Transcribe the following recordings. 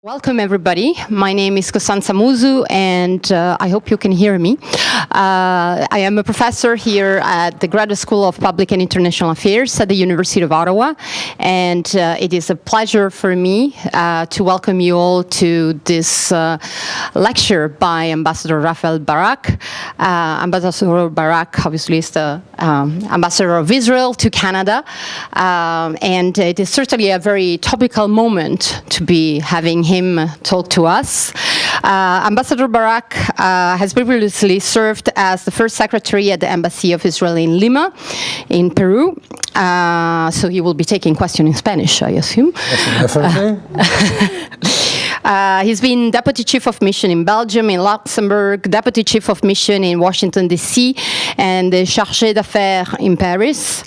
Welcome, everybody. My name is Costanza Musu, and I hope you can hear me. I am a professor here at the Graduate School of Public and International Affairs at the University of Ottawa, and it is a pleasure for me to welcome you all to this lecture by Ambassador Rafael Barak. Ambassador Barak, obviously, is the Ambassador of Israel to Canada, and it is certainly a very topical moment to be having him talk to us. Ambassador Barak has previously served as the first secretary at the Embassy of Israel in Lima, in Peru. So he will be taking questions in Spanish, I assume. Definitely. He's been Deputy Chief of Mission in Belgium, in Luxembourg, Deputy Chief of Mission in Washington, D.C., and the Chargé d'Affaires in Paris.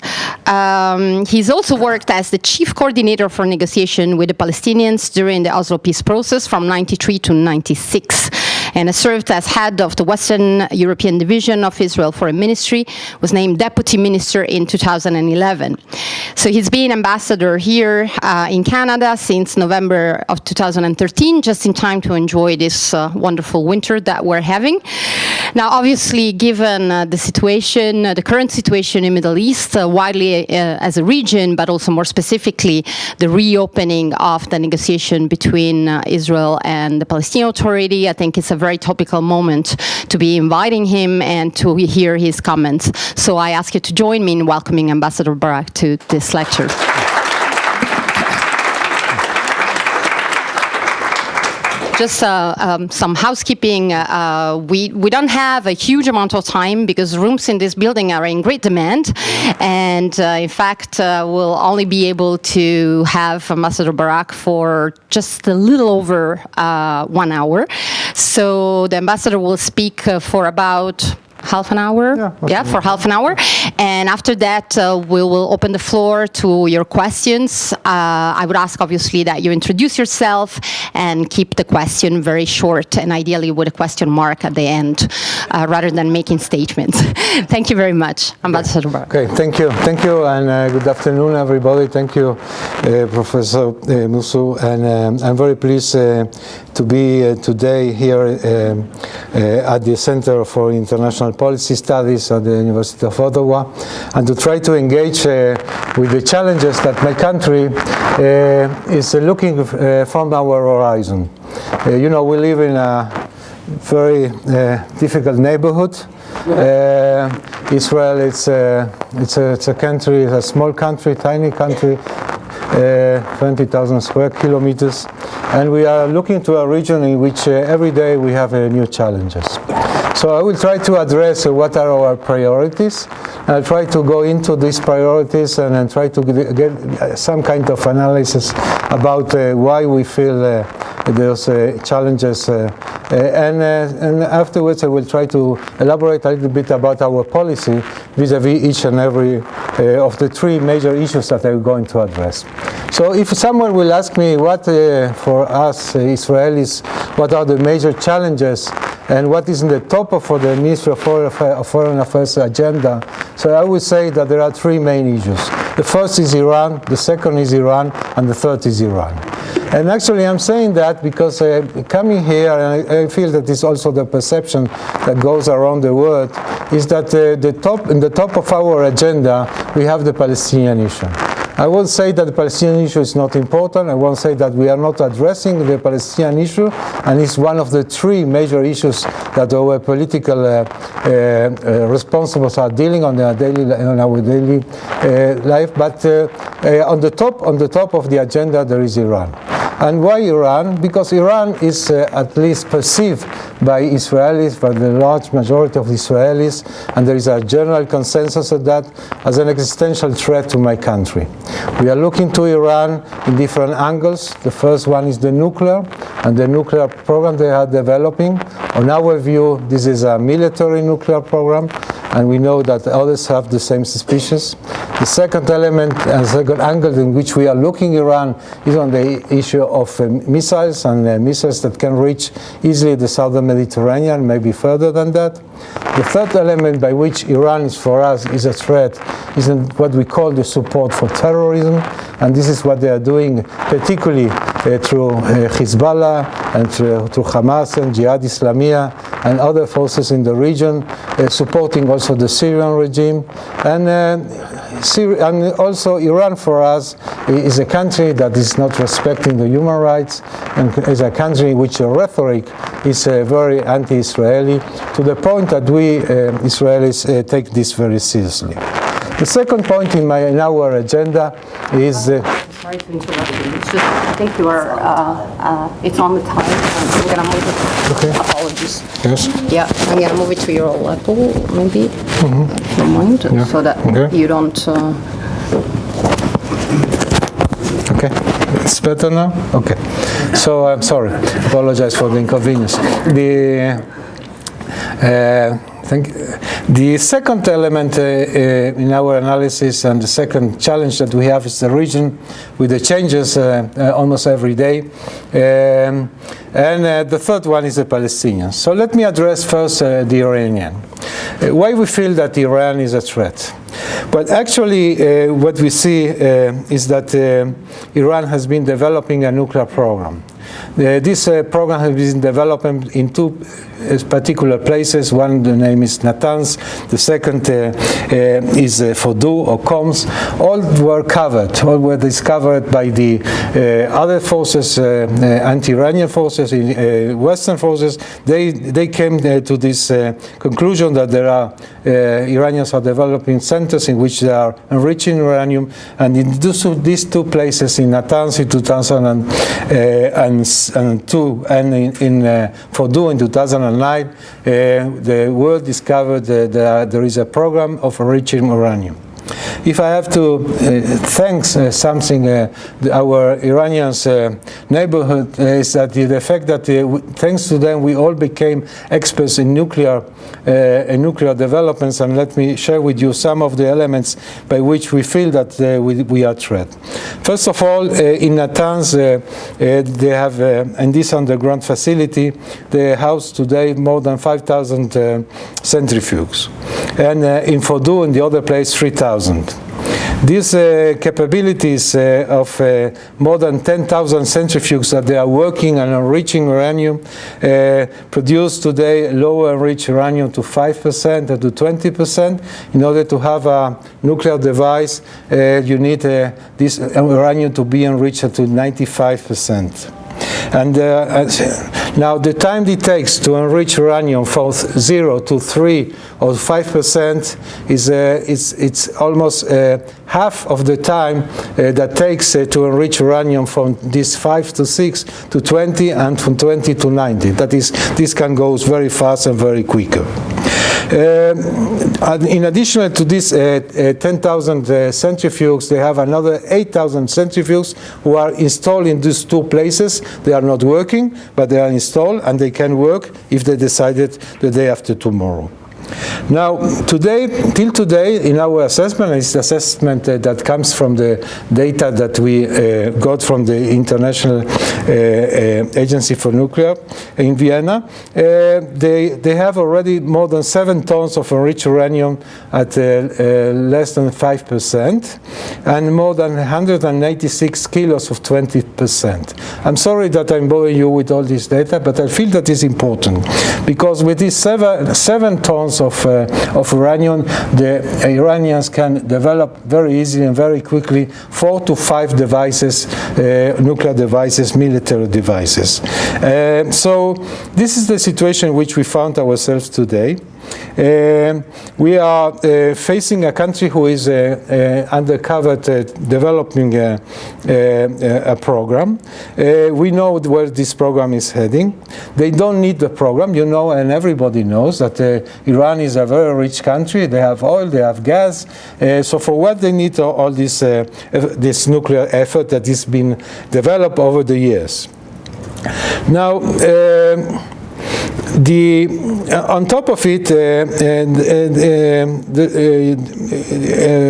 He's also worked as the Chief Coordinator for negotiation with the Palestinians during the Oslo peace process from 93 to 96, and has served as head of the Western European Division of Israel Foreign Ministry, was named Deputy Minister in 2011. So he's been ambassador here in Canada since November of 2013, just in time to enjoy this wonderful winter that we're having. Now, obviously, given the situation, the current situation in the Middle East, widely as a region, but also more specifically, the reopening of the negotiation between Israel and the Palestinian Authority, I think it's a very topical moment to be inviting him and to hear his comments. So I ask you to join me in welcoming Ambassador Barak to this lecture. Just some housekeeping. We don't have a huge amount of time because rooms in this building are in great demand. And in fact, we'll only be able to have Ambassador Barak for just a little over 1 hour. So the ambassador will speak for about half an hour, for half an hour. And after that, we will open the floor to your questions. I would ask, obviously, that you introduce yourself and keep the question very short, and ideally with a question mark at the end, rather than making statements. Thank you very much, Ambassador Barak. Okay, thank you, and good afternoon, everybody. Thank you, Professor Musu, and I'm very pleased to be today here at the Center for International Policy Studies at the University of Ottawa, and to try to engage with the challenges that my country is looking from our horizon. You know, we live in a very difficult neighborhood. Israel, it's a country, it's a small country, tiny country, 20,000 square kilometers, and we are looking to a region in which every day we have new challenges. So I will try to address what are our priorities. I'll try to go into these priorities and then try to get some kind of analysis about why we feel those challenges. And afterwards I will try to elaborate a little bit about our policy vis-a-vis each and every of the three major issues that I'm going to address. So if someone will ask me what, for us Israelis, what are the major challenges and what is in the top of the Ministry of Foreign Affairs agenda, so I would say that there are three main issues. The first is Iran, the second is Iran, and the third is Iran. And actually I'm saying that because coming here, and I feel that is also the perception that goes around the world, is that in the top of our agenda we have the Palestinian issue. I won't say that the Palestinian issue is not important. I won't say that we are not addressing the Palestinian issue, and it's one of the three major issues that our political responsibles are dealing on our daily life. But on the top of the agenda there is Iran. And why Iran? Because Iran is at least perceived by Israelis, by the large majority of Israelis, and there is a general consensus of that, as an existential threat to my country. We are looking to Iran in different angles. The first one is the nuclear, and the nuclear program they are developing. On our view, this is a military nuclear program. and we know that others have the same suspicions. The second element and second angle in which we are looking Iran is on the issue of missiles and missiles that can reach easily the southern Mediterranean, maybe further than that. The third element by which Iran is for us is a threat is in what we call the support for terrorism, and this is what they are doing particularly through Hezbollah and through Hamas and Jihad Islamiyah and other forces in the region, supporting also the Syrian regime. And also Iran for us is a country that is not respecting the human rights, and is a country in which the rhetoric is very anti-Israeli, to the point that we Israelis take this very seriously. The second point in our agenda is... Sorry to interrupt you. It's just, I think you are, it's on the time. I'm going to move it. Okay. Apologies. Yes. Yeah, I'm going to move it to your level, maybe, if you don't mind, Yeah. so that you don't... Okay. It's better now? Okay. So I'm sorry. Apologize for the inconvenience. The second element in our analysis, and the second challenge that we have, is the region with the changes almost every day. And the third one is the Palestinians. So let me address first the Iranian. Why we feel that Iran is a threat? But actually what we see is that Iran has been developing a nuclear program. This program has been developed in two particular places. One, the name is Natanz. The second is Fordow or Coms. All were covered. All were discovered by the other forces, anti-Iranian forces, Western forces. They came to this conclusion that there are Iranians are developing centers in which they are enriching uranium, and in these two places, in Natanz in 2002 and in Fordow in 2009, the world discovered that there is a program of enriching uranium. If I have to thank something our Iranians neighborhood is that the fact that thanks to them we all became experts in nuclear developments, and let me share with you some of the elements by which we feel that we are threat. First of all, in Natanz they have in this underground facility they house today more than 5,000 centrifuges, and in Fordow in the other place 3,000. These capabilities of more than 10,000 centrifuges that they are working and enriching uranium produce today lower enriched uranium to 5% or to 20%. In order to have a nuclear device, you need this uranium to be enriched to 95%. And now the time it takes to enrich uranium from 0 to 3 or 5% is it's almost half of the time that takes to enrich uranium from this 5 to 6 to 20 and from 20 to 90. That is, this can go very fast and very quicker. In addition to this 10,000 centrifuges, they have another 8,000 centrifuges who are installed in these two places. They are not working, but they are installed, and they can work if they decided the day after tomorrow. Now, till today, in our assessment, it's the assessment that comes from the data that we got from the International Agency for Nuclear in Vienna. They have already more than 7 tons of enriched uranium at less than 5%, and more than 186 kilos of 20%. I'm sorry that I'm boring you with all this data, but I feel that is important, because with these 7 tons of uranium, the Iranians can develop very easily and very quickly 4 to 5 devices, nuclear devices, military devices. So this is the situation in which we found ourselves today. We are facing a country who is undercover developing a program. We know where this program is heading. They don't need the program, you know, and everybody knows that Iran is a very rich country. They have oil, they have gas. So for what they need all this nuclear effort that has been developed over the years. Now, On top of it,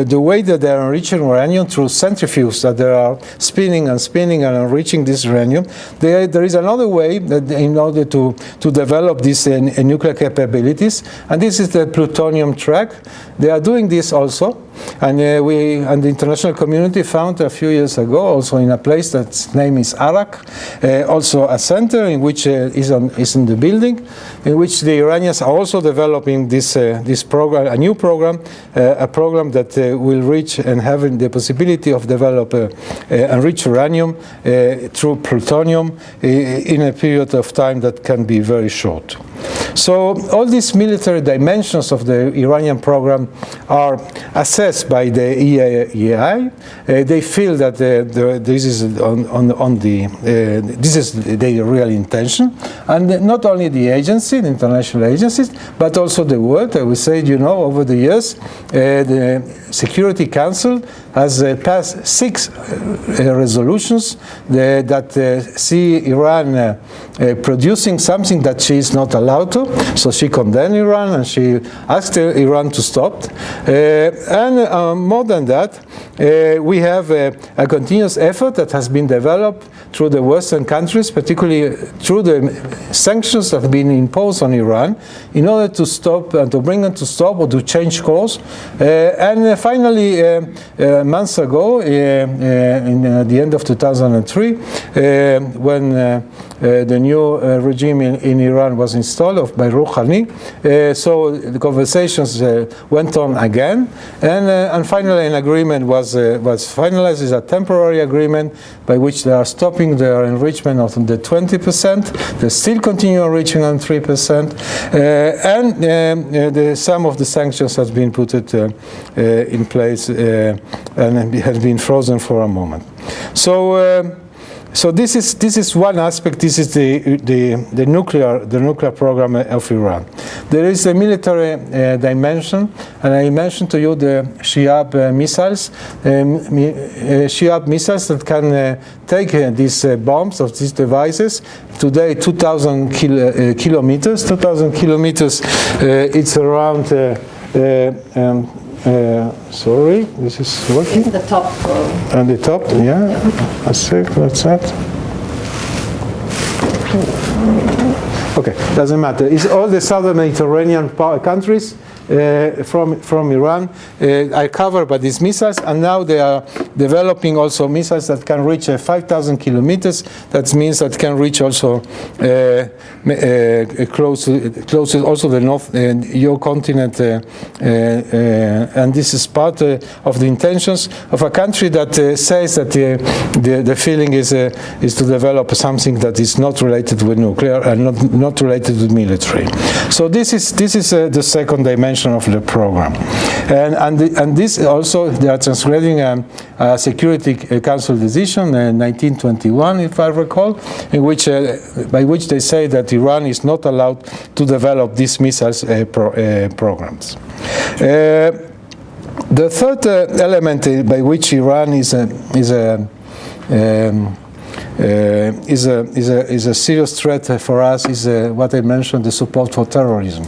the way that they are enriching uranium through centrifuges, that they are spinning and enriching this uranium, there is another way that in order to develop these nuclear capabilities, and this is the plutonium track. They are doing this also, and the international community found a few years ago, also in a place that's name is Arak, also a center in which is in the building, in which the Iranians are also developing this program, a new program, a program that will reach and have the possibility of develop enriched uranium through plutonium in a period of time that can be very short. So all these military dimensions of the Iranian program are assessed by the EIA. They feel that this is this is their real intention, and not only the agency, the international agencies, but also the world. I would say, over the years, the Security Council has passed 6 resolutions that see Iran producing something that she is not allowed to. So she condemned Iran and she asked Iran to stop. And more than that, we have a continuous effort that has been developed through the Western countries, particularly through the sanctions that have been imposed on Iran, in order to stop and to bring them to stop or to change course. And finally, months ago, in the end of 2003, when the new regime in Iran was installed by Rouhani, so the conversations went on again, and finally an agreement was finalized. It's a temporary agreement by which they are stopping their enrichment of the 20%. They still continue enriching on 3%, and some of the sanctions has been put in place and has been frozen for a moment. So this is one aspect. This is the nuclear program of Iran. There is a military dimension, and I mentioned to you the Shihab missiles. Shihab missiles that can take these bombs of these devices. Today, 2,000 kilometers. 2,000 kilometers. It's around. Sorry, this is working. The top. On the top, yeah. A sec, what's that? Okay, doesn't matter. It's all the southern Mediterranean countries from Iran are covered by these missiles, and now they are developing also missiles that can reach 5,000 kilometers. That means that can reach also close also the north your continent, and this is part of the intentions of a country that says that the feeling is to develop something that is not related with nuclear and not related with military. So this is the second dimension of the program, and this also they are translating a Security Council decision 1921, if I recall, in which by which they say that Iran is not allowed to develop these missiles programs. The third element by which Iran is a serious threat for us is what I mentioned, the support for terrorism.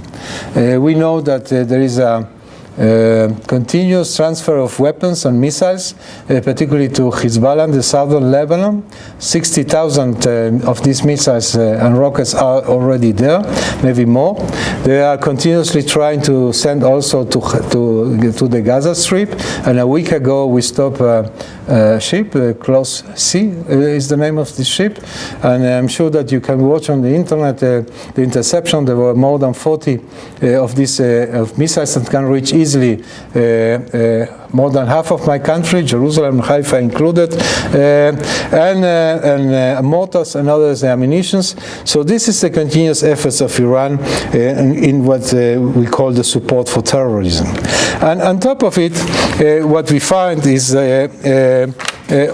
We know that there is a continuous transfer of weapons and missiles, particularly to Hezbollah in the southern Lebanon. 60,000 of these missiles and rockets are already there, maybe more. They are continuously trying to send also to the Gaza Strip, and a week ago we stopped a ship, Close Sea is the name of the ship, and I'm sure that you can watch on the internet the interception. There were more than 40 of these missiles that can reach easily more than half of my country, Jerusalem, Haifa included, and mortars and others, ammunitions. So this is the continuous efforts of Iran in what we call the support for terrorism. And on top of it, what we find is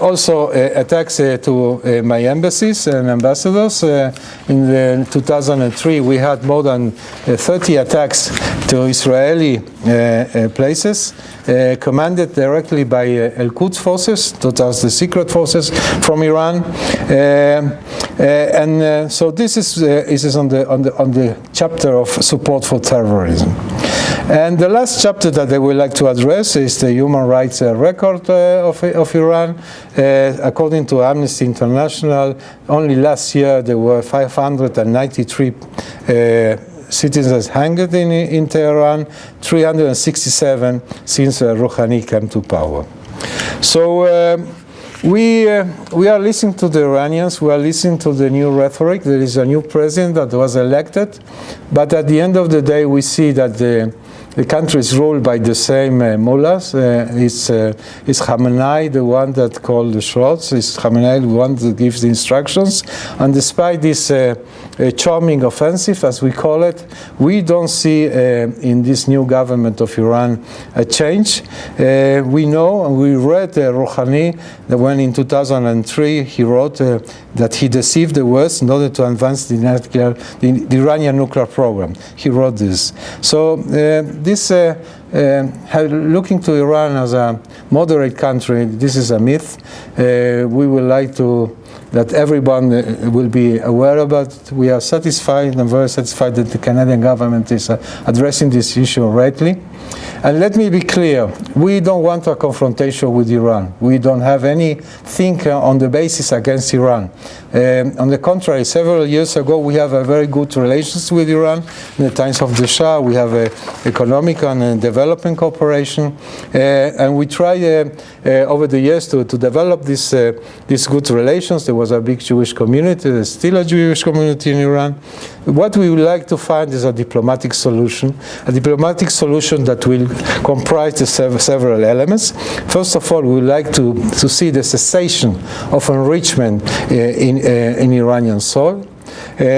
also attacks to my embassies and ambassadors. In 2003, we had more than 30 attacks to Israeli places, commanded directly by Al-Quds forces, that are the secret forces from Iran. So this is on the chapter of support for terrorism. And the last chapter that I would like to address is the human rights record of Iran. According to Amnesty International, only last year there were 593 citizens hanged in Tehran, 367 since Rouhani came to power. So we are listening to the Iranians, we are listening to the new rhetoric. There is a new president that was elected, but at the end of the day we see that the country is ruled by the same mullahs. It's Khamenei, the one that called the shots. It's Khamenei, the one that gives the instructions. And despite this charming offensive, as we call it, we don't see in this new government of Iran a change. We know, and we read Rouhani, that when in 2003 he wrote that he deceived the West in order to advance the Iranian nuclear program. He wrote this. So looking to Iran as a moderate country, this is a myth. We would like that everyone will be aware about it. We are satisfied and very satisfied that the Canadian government is addressing this issue rightly. And let me be clear, we don't want a confrontation with Iran. We don't have anything on the basis against Iran. On the contrary, several years ago we have a very good relations with Iran. In the times of the Shah, we have economic and development cooperation. And we try over the years to develop these good relations. There was a big Jewish community, there's still a Jewish community in Iran. What we would like to find is a diplomatic solution that will comprise the several elements. First of all, we would like to see the cessation of enrichment in Iranian soil.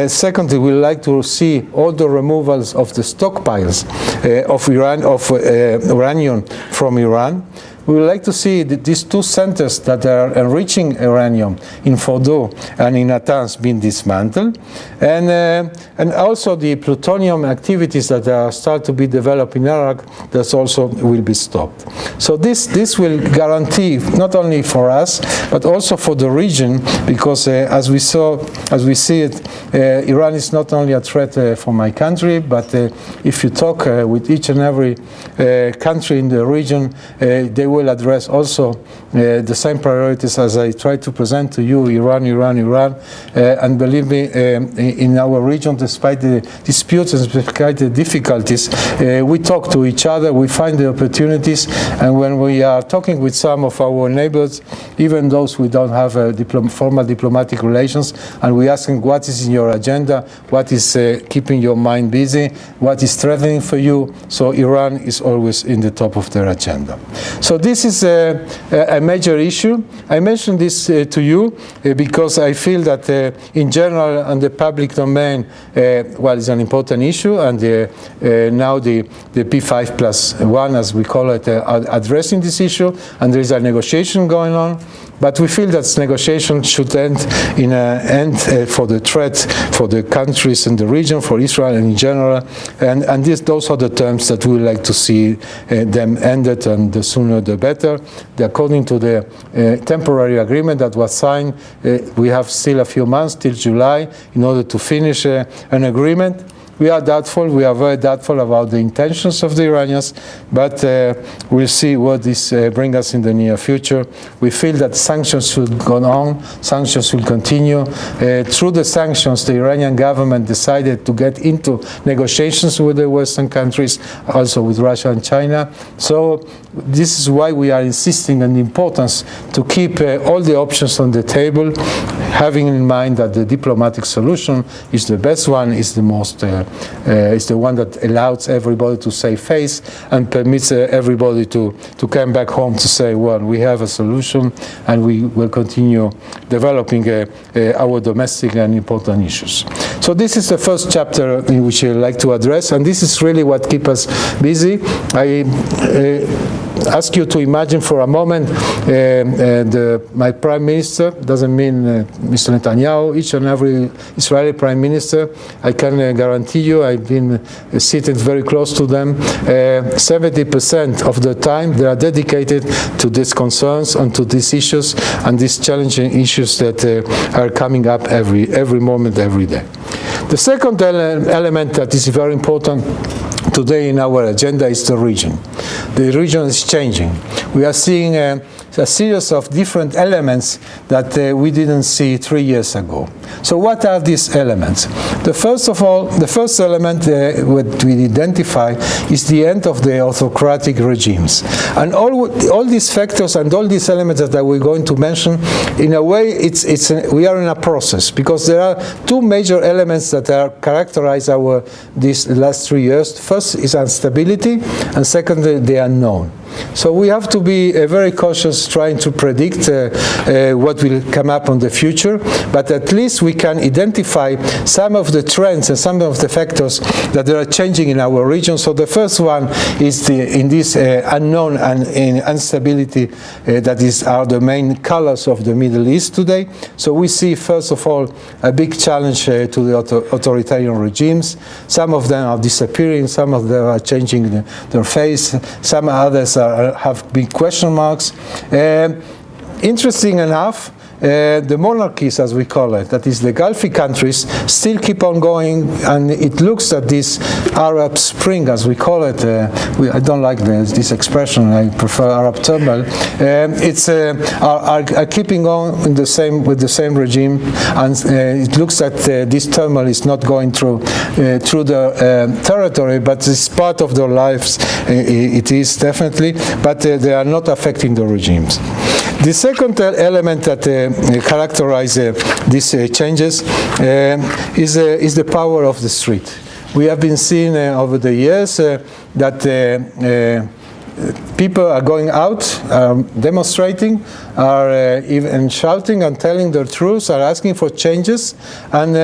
Secondly, we would like to see all the removals of the stockpiles of uranium from Iran. We would like to see these two centers that are enriching uranium in Fordow and in Natanz being dismantled, and also the plutonium activities that start to be developed in Iraq, that also will be stopped. So this will guarantee not only for us but also for the region, because as we see it, Iran is not only a threat for my country, but if you talk with each and every country in the region, they will address also the same priorities as I tried to present to you, Iran. And believe me, in our region, despite the disputes and despite the difficulties, we talk to each other, we find the opportunities, and when we are talking with some of our neighbors, even those we don't have formal diplomatic relations, and we asking what is in your agenda, what is keeping your mind busy, what is threatening for you, so Iran is always in the top of their agenda. So this is a major issue. I mentioned this to you because I feel that in general and the public domain, well, it's an important issue, and now the P5+1, as we call it, are addressing this issue, and there is a negotiation going on. But we feel that negotiation should end in an end for the threat for the countries in the region, for Israel in general, and those are the terms that we would like to see them ended, and the sooner the better. According to the temporary agreement that was signed, we have still a few months till July in order to finish an agreement. We are doubtful, we are very doubtful about the intentions of the Iranians, but we'll see what this brings us in the near future. We feel that sanctions should go on, sanctions will continue. Through the sanctions, the Iranian government decided to get into negotiations with the Western countries, also with Russia and China. So this is why we are insisting on the importance to keep all the options on the table, having in mind that the diplomatic solution is the best one, is the most is the one that allows everybody to save face and permits everybody to come back home to say, well, we have a solution and we will continue developing our domestic and important issues. So this is the first chapter in which I like to address, and this is really what keeps us busy. ask you to imagine for a moment my prime minister, doesn't mean Mr. Netanyahu, each and every Israeli prime minister, I can guarantee you, I've been sitting very close to them, 70% of the time they are dedicated to these concerns and to these issues and these challenging issues that are coming up every moment, every day. The second element that is very important today in our agenda is the region. The region is changing. We are seeing a series of different elements that we didn't see 3 years ago. So what are these elements? The first element what we identify is the end of the autocratic regimes. And all these factors and all these elements that we're going to mention, in a way, we are in a process, because there are two major elements that are characterize these last 3 years. First is instability, and secondly, the unknown. So we have to be very cautious trying to predict what will come up in the future, but at least we can identify some of the trends and some of the factors that are changing in our region. So the first one is in this unknown and instability that are the main colors of the Middle East today. So we see, first of all, a big challenge to the authoritarian regimes. Some of them are disappearing, some of them are changing their face, some others have big question marks. Interesting enough, the monarchies, as we call it, that is the Gulf countries, still keep on going, and it looks that this Arab Spring, as we call it, I don't like this expression, I prefer Arab turmoil, are keeping on with the same regime, and it looks that this turmoil is not going through the territory, but it's part of their lives, it is definitely, but they are not affecting the regimes. The second element that characterizes these changes is the power of the street. We have been seeing over the years that people are going out, demonstrating, are even shouting and telling their truths, are asking for changes. And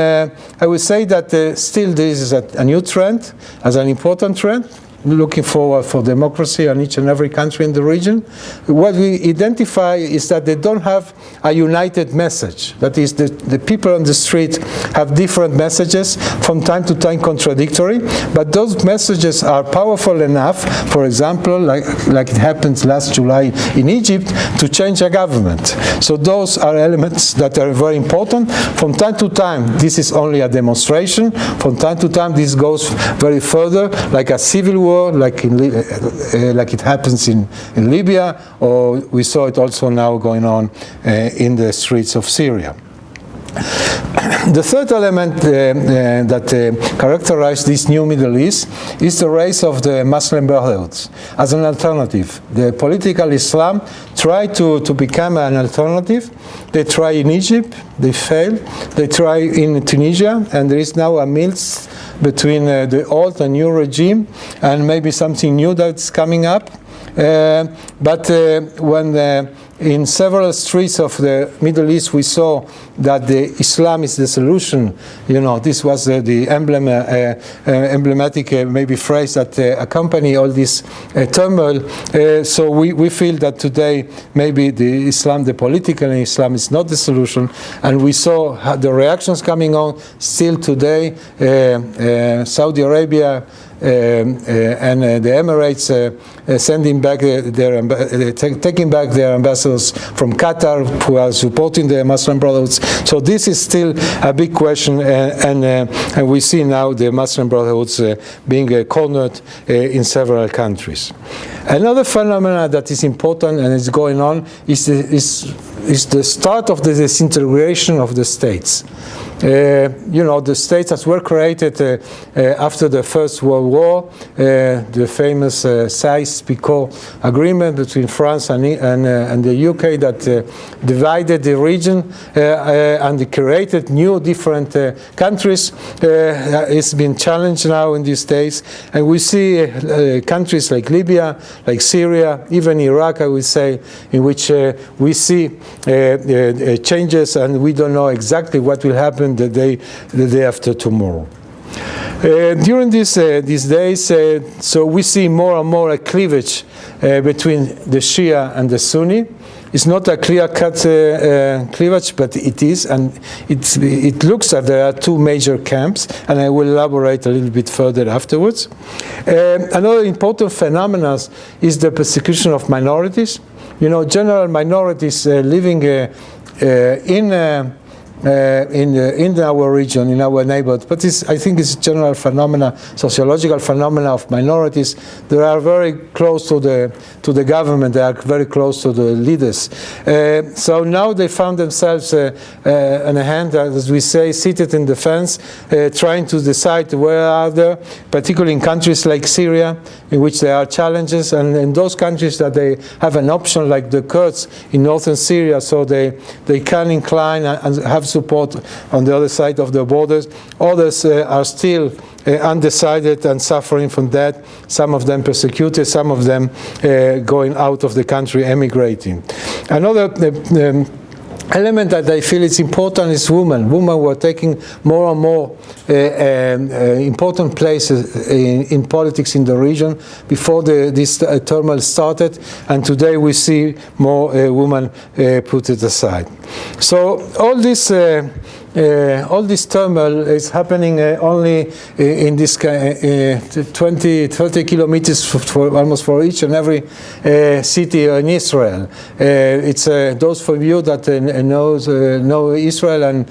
I would say that still this is a new trend, as an important trend. Looking forward for democracy in each and every country in the region. What we identify is that they don't have a united message. That is, the people on the street have different messages, from time to time contradictory, but those messages are powerful enough, for example, like it happened last July in Egypt, to change a government. So those are elements that are very important. From time to time, this is only a demonstration. From time to time, this goes very further, like a civil war, like it happens in Libya, or we saw it also now going on in the streets of Syria. The third element that characterized this new Middle East is the rise of the Muslim Brotherhoods as an alternative. The political Islam tried to become an alternative. They tried in Egypt, they failed. They tried in Tunisia, and there is now a mix between the old and new regime, and maybe something new that's coming up. But when in several streets of the Middle East we saw that the Islam is the solution, this was the emblematic maybe phrase that accompany all this turmoil. So we feel that today maybe the political Islam is not the solution, and we saw the reactions coming on still today. Saudi Arabia and the Emirates sending back taking back their ambassadors from Qatar, who are supporting the Muslim Brotherhoods. So this is still a big question, and we see now the Muslim Brotherhoods being cornered in several countries. Another phenomenon that is important and is going on is the start of the disintegration of the states. The states that were created after the First World War, the famous Sykes-Picot Agreement between France and the UK that divided the region and created new different countries, it's been challenged now in these days. And we see countries like Libya, like Syria, even Iraq, I would say, in which we see changes, and we don't know exactly what will happen the day after tomorrow. During these days, so we see more and more a cleavage between the Shia and the Sunni. It's not a clear-cut cleavage, but it is, and it looks that there are two major camps, and I will elaborate a little bit further afterwards. Another important phenomenon is the persecution of minorities. You know, general minorities living in our region, in our neighborhood, but I think it's a general phenomena, sociological phenomena of minorities. They are very close to the government. They are very close to the leaders. So now they found themselves on a hand, as we say, seated in the fence, trying to decide where are they, particularly in countries like Syria, in which there are challenges, and in those countries that they have an option, like the Kurds in northern Syria, so they can incline and have support on the other side of the borders. Others are still undecided and suffering from that. Some of them persecuted, some of them going out of the country, emigrating. Another element that I feel is important is women. Women were taking more and more important places in politics in the region before this turmoil started, and today we see more women put it aside. So all this turmoil is happening only in this 20, 30 kilometers almost for each and every city in Israel. It's those of you that know Israel and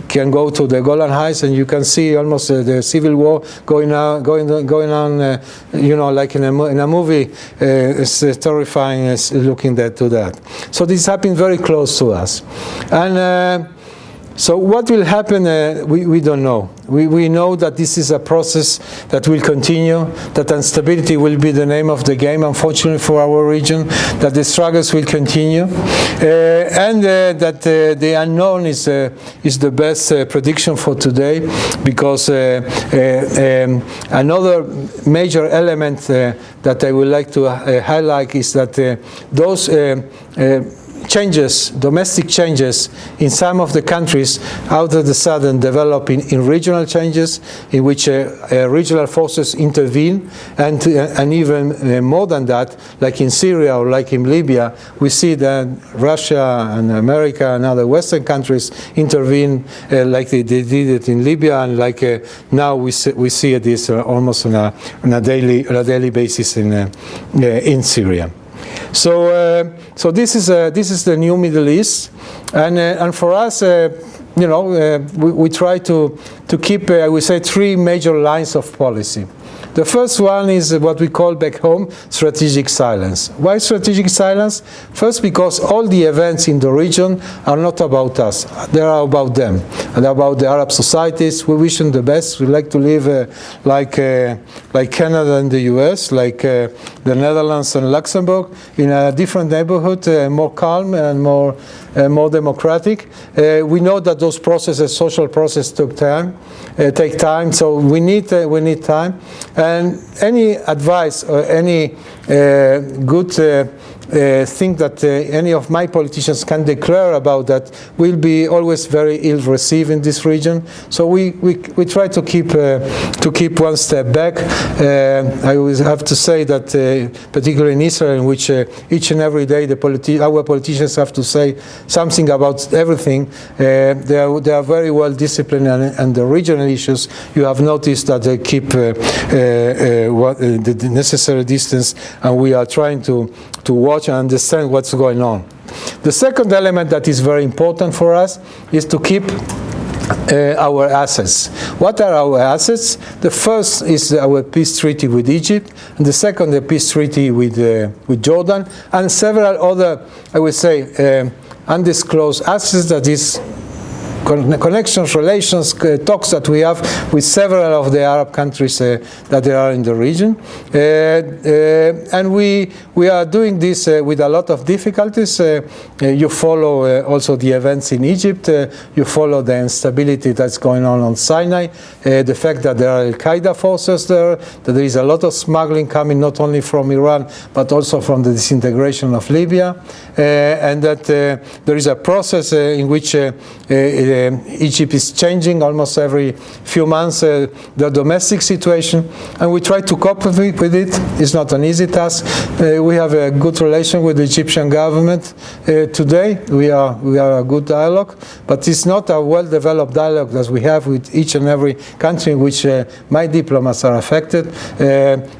can go to the Golan Heights, and you can see almost the civil war going on, you know, like in a movie. It's terrifying looking to that. So this happened very close to us. And so what will happen, we don't know. We know that this is a process that will continue, that instability will be the name of the game, unfortunately for our region, that the struggles will continue, and that the unknown is the best prediction for today, because another major element that I would like to highlight is that those changes, domestic changes in some of the countries out of the sudden develop in regional changes in which regional forces intervene, and even more than that, like in Syria or like in Libya, we see that Russia and America and other Western countries intervene like they did it in Libya, and like now we see this almost on a daily basis in Syria. So this is the new Middle East, and for us, you know, we try to keep, I would say, three major lines of policy. The first one is what we call back home strategic silence. Why strategic silence? First, because all the events in the region are not about us. They are about them and about the Arab societies. We wish them the best. We like to live like Canada and the US, like the Netherlands and Luxembourg, in a different neighborhood, more calm and more democratic. We know that those processes, social processes, take time. So we need time. And any advice or any good thing that any of my politicians can declare about that will be always very ill received in this region. So we try to keep one step back. I always have to say that particularly in Israel, in which each and every day our politicians have to say something about everything, they are very well disciplined, and the regional issues, you have noticed that they keep the necessary distance, and we are trying to watch and understand what's going on. The second element that is very important for us is to keep our assets. What are our assets? The first is our peace treaty with Egypt, and the second, the peace treaty with Jordan, and several other, I would say, undisclosed assets, that is connections, relations, talks that we have with several of the Arab countries that there are in the region. And we are doing this with a lot of difficulties. You follow also the events in Egypt. You follow the instability that's going on Sinai, the fact that there are Al-Qaeda forces there, that there is a lot of smuggling coming not only from Iran, but also from the disintegration of Libya, and that there is a process in which Egypt is changing almost every few months the domestic situation, and we try to cope with it. It's not an easy task. We have a good relation with the Egyptian government today. We are a good dialogue, but it's not a well-developed dialogue as we have with each and every country in which my diplomats are affected.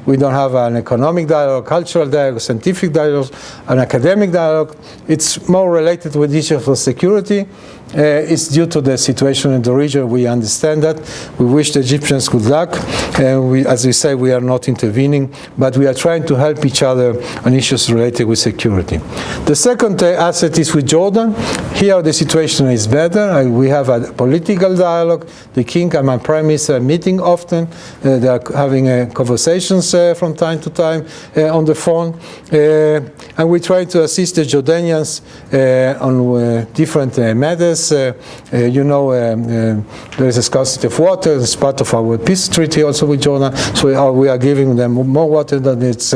We don't have an economic dialogue, cultural dialogue, scientific dialogue, an academic dialogue. It's more related with issues of security. It's due to the situation in the region. We understand that. We wish the Egyptians good luck. As we say, we are not intervening, but we are trying to help each other on issues related with security. The second asset is with Jordan. Here the situation is better. We have a political dialogue. The king and my prime minister are meeting often. They are having conversations from time to time on the phone. And we try to assist the Jordanians on different matters. You know, there is a scarcity of water. It's part of our peace treaty also with Jordan. So we are giving them more water than it's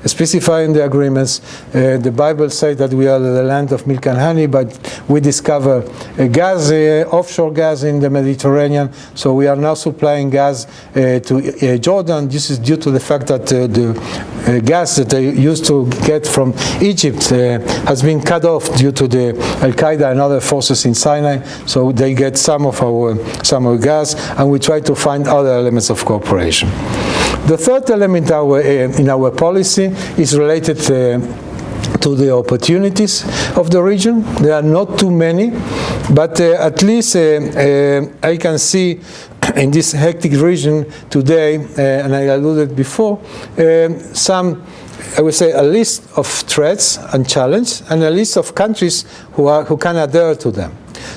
specified in the agreements. The Bible says that we are the land of milk and honey, but we discover gas, offshore gas in the Mediterranean. So we are now supplying gas to Jordan. This is due to the fact that the gas that they used to get from Egypt has been cut off due to the Al-Qaeda and other forces in Sinai. So they get some of our gas, and we try to find other elements of cooperation. The third element in our policy is related to the opportunities of the region. There are not too many, but at least I can see in this hectic region today, and I alluded before, I would say a list of threats and challenges, and a list of countries who can adhere to them.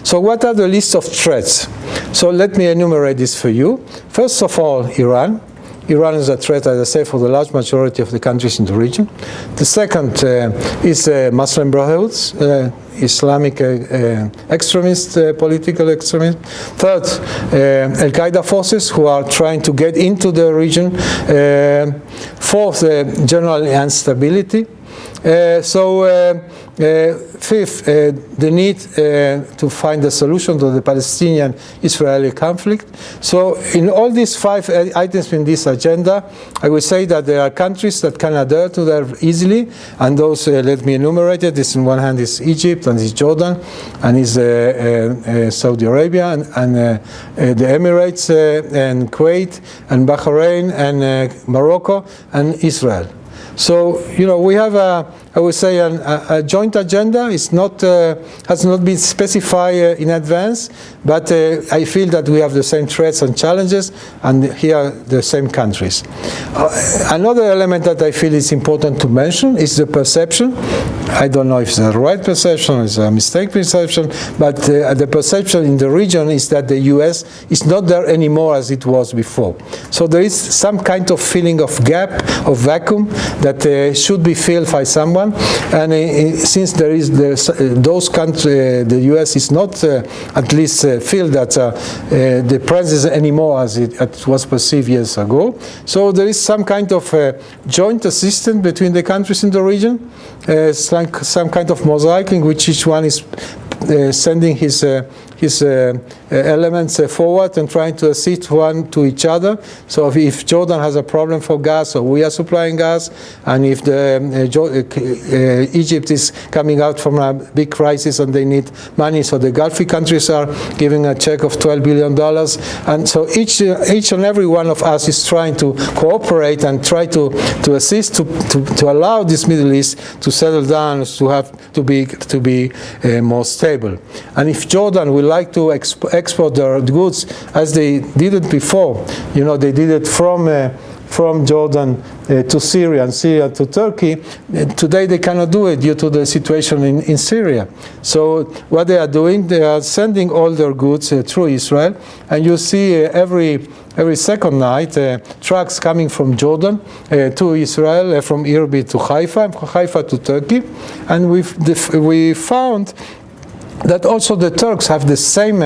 So what are the list of threats? So let me enumerate this for you. First of all, Iran. Iran is a threat, as I say, for the large majority of the countries in the region. The second is Muslim Brotherhoods, Islamic extremist, political extremist. Third, Al-Qaeda forces who are trying to get into the region. Fourth, general instability. Fifth, the need to find a solution to the Palestinian-Israeli conflict. So in all these 5 items in this agenda, I would say that there are countries that can adhere to that easily, and those, let me enumerate it. This, on one hand, is Egypt, and is Jordan, and is Saudi Arabia, and the Emirates, and Kuwait, and Bahrain, and Morocco, and Israel. So, you know, we have I would say a joint agenda. It's not has not been specified in advance, but I feel that we have the same threats and challenges, and here the same countries. Another element that I feel is important to mention is the perception. I don't know if it's a right perception, it's a mistake perception, but the perception in the region is that the US is not there anymore as it was before. So there is some kind of feeling of gap, of vacuum that should be filled by someone. And since there is those countries, the US is not at least feel that the presence anymore as it was perceived years ago. So there is some kind of joint assistance between the countries in the region. It's like some kind of mosaic in which each one is sending his elements forward and trying to assist one to each other. So if Jordan has a problem for gas, so we are supplying gas, and if Egypt is coming out from a big crisis and they need money, so the Gulf countries are giving a check of $12 billion, and so each and every one of us is trying to cooperate and try to assist to allow this Middle East to settle down, to be more stable. And if Jordan will like to export their goods as they did it before, you know, they did it from Jordan to Syria and Syria to Turkey. Today they cannot do it due to the situation in Syria. So what they are doing, they are sending all their goods through Israel, and you see every second night trucks coming from Jordan to Israel, from Irbil to Haifa, from Haifa to Turkey, and we found that also the Turks have the same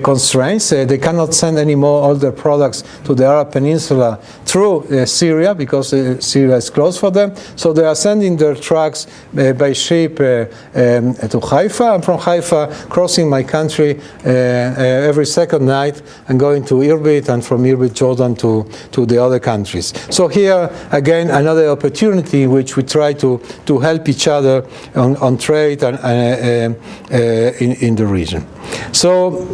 constraints. They cannot send anymore all their products to the Arab Peninsula through Syria, because Syria is close for them. So they are sending their trucks by ship to Haifa, and from Haifa crossing my country every second night and going to Irbit, and from Irbit, Jordan, to the other countries. So here, again, another opportunity in which we try to help each other on trade and in the region. So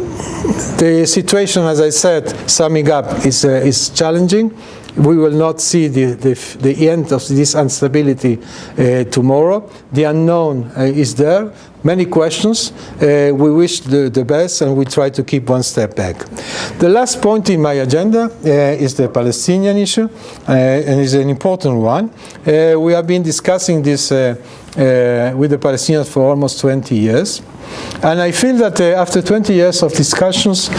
the situation, as I said, summing up, is challenging. We will not see the end of this instability tomorrow. The unknown is there. Many questions. We wish the best, and we try to keep one step back. The last point in my agenda is the Palestinian issue, and is an important one. We have been discussing this with the Palestinians for almost 20 years. And I feel that after 20 years of discussions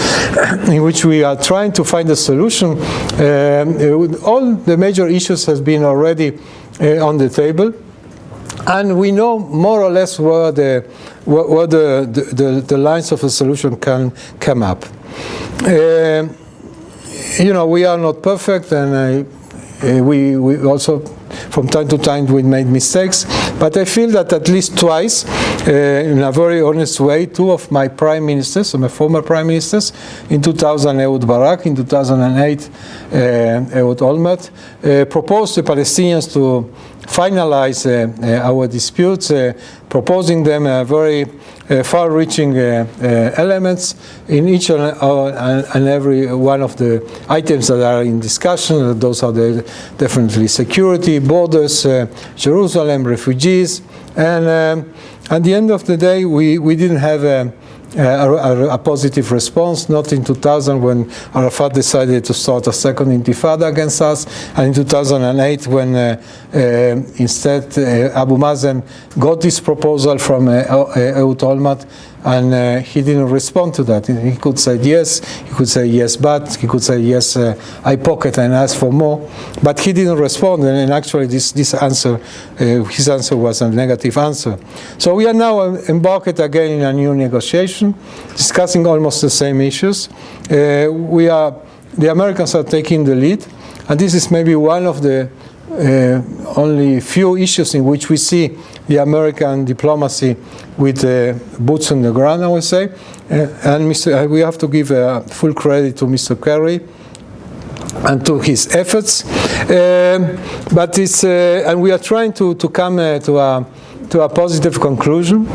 in which we are trying to find a solution, all the major issues have been already on the table. And we know more or less where the lines of a solution can come up. You know, we are not perfect, and we also, from time to time, we made mistakes. But I feel that at least twice, in a very honest way, two of my prime ministers, my former prime ministers, in 2000, Ehud Barak, in 2008, Ehud Olmert, proposed to Palestinians to finalize our disputes, proposing them very far-reaching elements in each and every one of the items that are in discussion. Those are definitely security, borders, Jerusalem, refugees, and at the end of the day, we didn't have a positive response, not in 2000 when Arafat decided to start a second intifada against us, and in 2008 when instead Abu Mazen got this proposal from Ehud Olmert, and he didn't respond to that. He could say yes, he could say yes, but he could say yes, I pocket and ask for more, but he didn't respond, and actually his answer was a negative answer. So we are now embarked again in a new negotiation, discussing almost the same issues. The Americans are taking the lead, and this is maybe one of the only few issues in which we see the American diplomacy with boots on the ground, I would say. And we have to give full credit to Mr. Kerry and to his efforts. But it's and we are trying to come to a positive conclusion.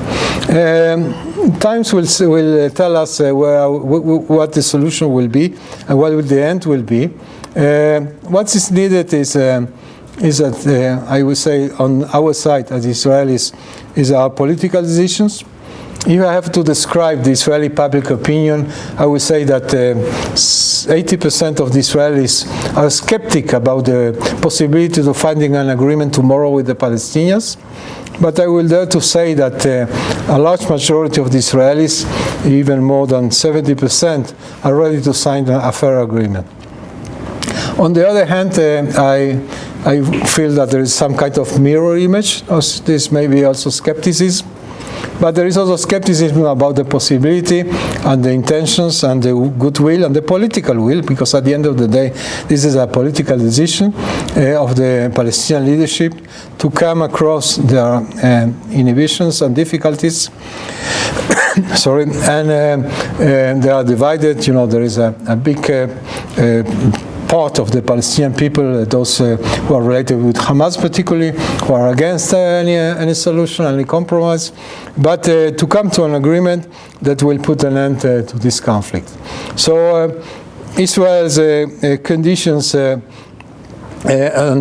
Times will tell us what the solution will be and what the end will be. What is needed is that I would say on our side as Israelis is our political decisions. If I have to describe the Israeli public opinion, I would say that 80% of the Israelis are skeptic about the possibility of finding an agreement tomorrow with the Palestinians. But I will dare to say that a large majority of the Israelis, even more than 70%, are ready to sign a fair agreement. On the other hand, I feel that there is some kind of mirror image. This may be also skepticism. But there is also skepticism about the possibility and the intentions and the goodwill and the political will, because at the end of the day, this is a political decision of the Palestinian leadership to come across their inhibitions and difficulties. Sorry, and they are divided. You know, there is a big part of the Palestinian people, those who are related with Hamas particularly, who are against any solution, any compromise, but to come to an agreement that will put an end to this conflict. So Israel's conditions and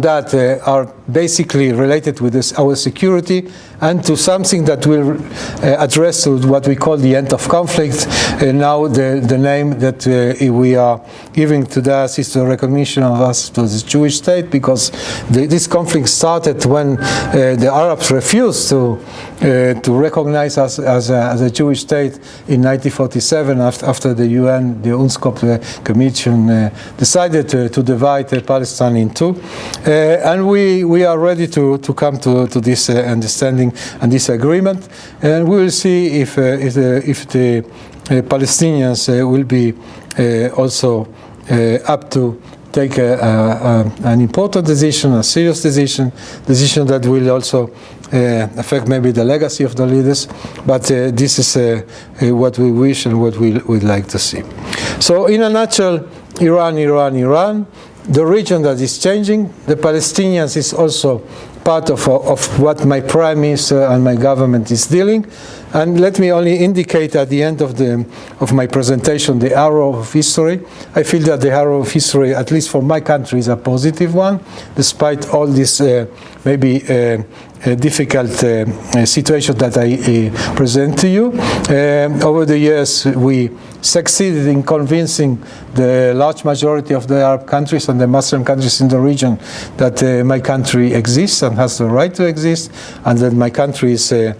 that are basically related with our security and to something that will address to what we call the end of conflict. Now the name that we are giving to that is the recognition of us to the Jewish state, because this conflict started when the Arabs refused to recognize us as a Jewish state in 1947 after the UN, the UNSCOP Commission decided to divide Palestine in two. And we are ready to come to this understanding and this agreement, and we will see if the Palestinians will be also up to take an important decision, a serious decision that will also affect maybe the legacy of the leaders, but this is what we wish and what we would like to see. So in a nutshell, Iran, the region that is changing, the Palestinians is also part of what my Prime Minister and my government is dealing. And let me only indicate at the end of my presentation the arrow of history. I feel that the arrow of history, at least for my country, is a positive one, despite all this maybe difficult situation that I present to you. Over the years, we succeeded in convincing the large majority of the Arab countries and the Muslim countries in the region that my country exists and has the right to exist, and that my country is a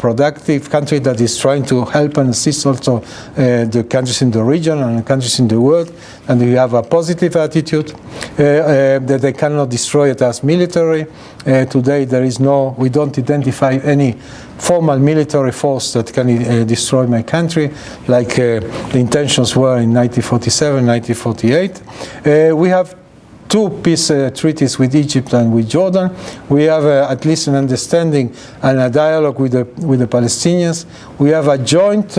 productive country that is trying to help and assist also the countries in the region and the countries in the world, and we have a positive attitude that they cannot destroy it as military. Today we don't identify any formal military force that can destroy my country, like the intentions were in 1947, 1948. We have two peace treaties with Egypt and with Jordan. We have at least an understanding and a dialogue with the Palestinians. We have a joint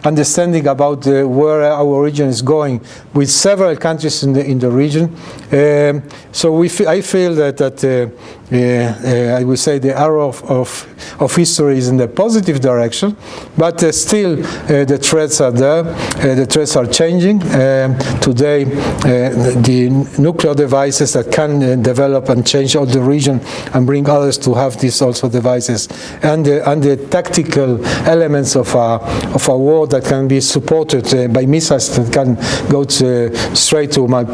understanding about where our region is going with several countries in the region. So I feel that I would say the arrow of history is in the positive direction, but still the threats are there. The threats are changing. Today, the nuclear devices that can develop and change all the region and bring others to have these also devices, and the tactical elements of a war that can be supported by missiles that can go straight to my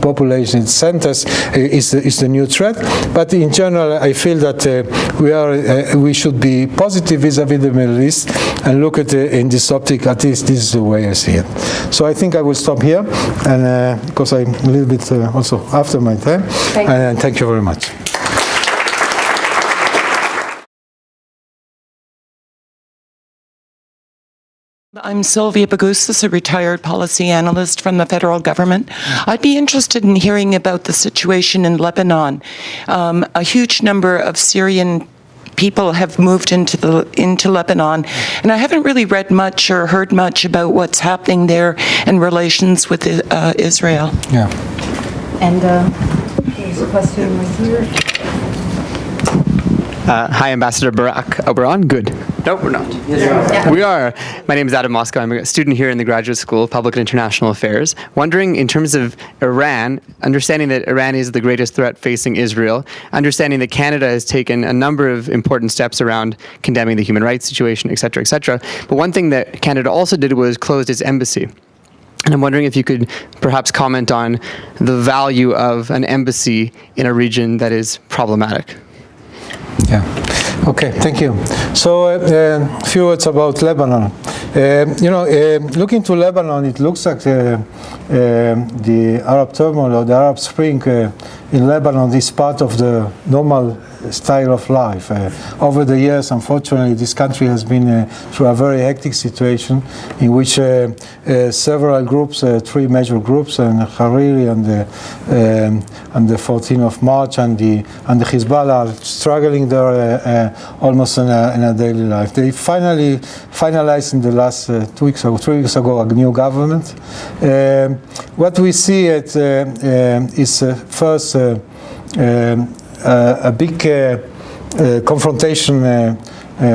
population centers is the new threat. But in general, I feel that we should be positive vis-à-vis the Middle East and look at it in this optic. At least this is the way I see it. So I think I will stop here, and because I'm a little bit also after my time. Thank you very much. I'm Sylvia Bagustas, a retired policy analyst from the federal government. I'd be interested in hearing about the situation in Lebanon. A huge number of Syrian people have moved into Lebanon, and I haven't really read much or heard much about what's happening there in relations with Israel. Yeah. And there's a question right here. Hi, Ambassador Barak. Oh, we're on? Good. No, we're not. Yeah. We are. My name is Adam Moscow. I'm a student here in the Graduate School of Public and International Affairs. Wondering, in terms of Iran, understanding that Iran is the greatest threat facing Israel, understanding that Canada has taken a number of important steps around condemning the human rights situation, et cetera, et cetera. But one thing that Canada also did was closed its embassy. And I'm wondering if you could perhaps comment on the value of an embassy in a region that is problematic. Yeah. Okay, thank you. So a few words about Lebanon. Looking to Lebanon, it looks like the Arab turmoil or the Arab Spring in Lebanon is part of the normal style of life. Over the years, unfortunately, this country has been through a very hectic situation in which several groups, three major groups, and Hariri and the 14th of March and the Hezbollah are struggling there almost in a daily life. They finally finalized in the last 2 weeks ago, 3 weeks ago, a new government. What we see is first a big confrontation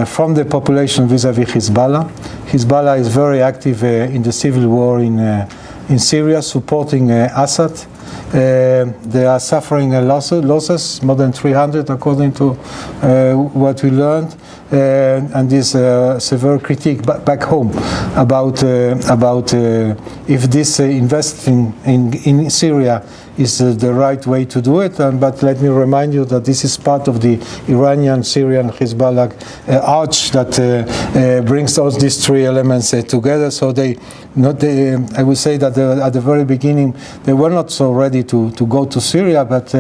from the population vis-à-vis Hezbollah. Hezbollah is very active in the civil war in Syria, supporting Assad. They are suffering losses, more than 300 according to what we learned, and this severe critique back home about if this investing in Syria is the right way to do it. But let me remind you that this is part of the Iranian, Syrian, Hezbollah arch that brings all these three elements together. So I would say that at the very beginning they were not so ready to go to Syria, but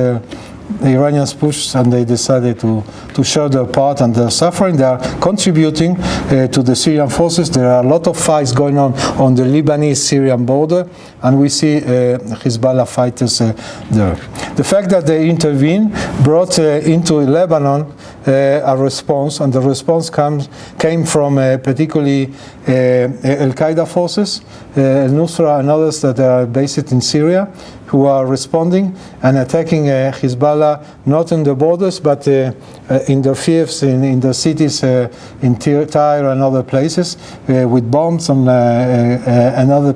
the Iranians pushed and they decided to share their part and their suffering. They are contributing to the Syrian forces. There are a lot of fights going on the Lebanese-Syrian border, and we see Hezbollah fighters there. The fact that they intervened brought into Lebanon a response, and the response came from particularly Al-Qaeda forces, Al-Nusra and others that are based in Syria, who are responding and attacking Hezbollah, not in the borders, but in their fiefs, in the cities, in Tyre and other places, with bombs and other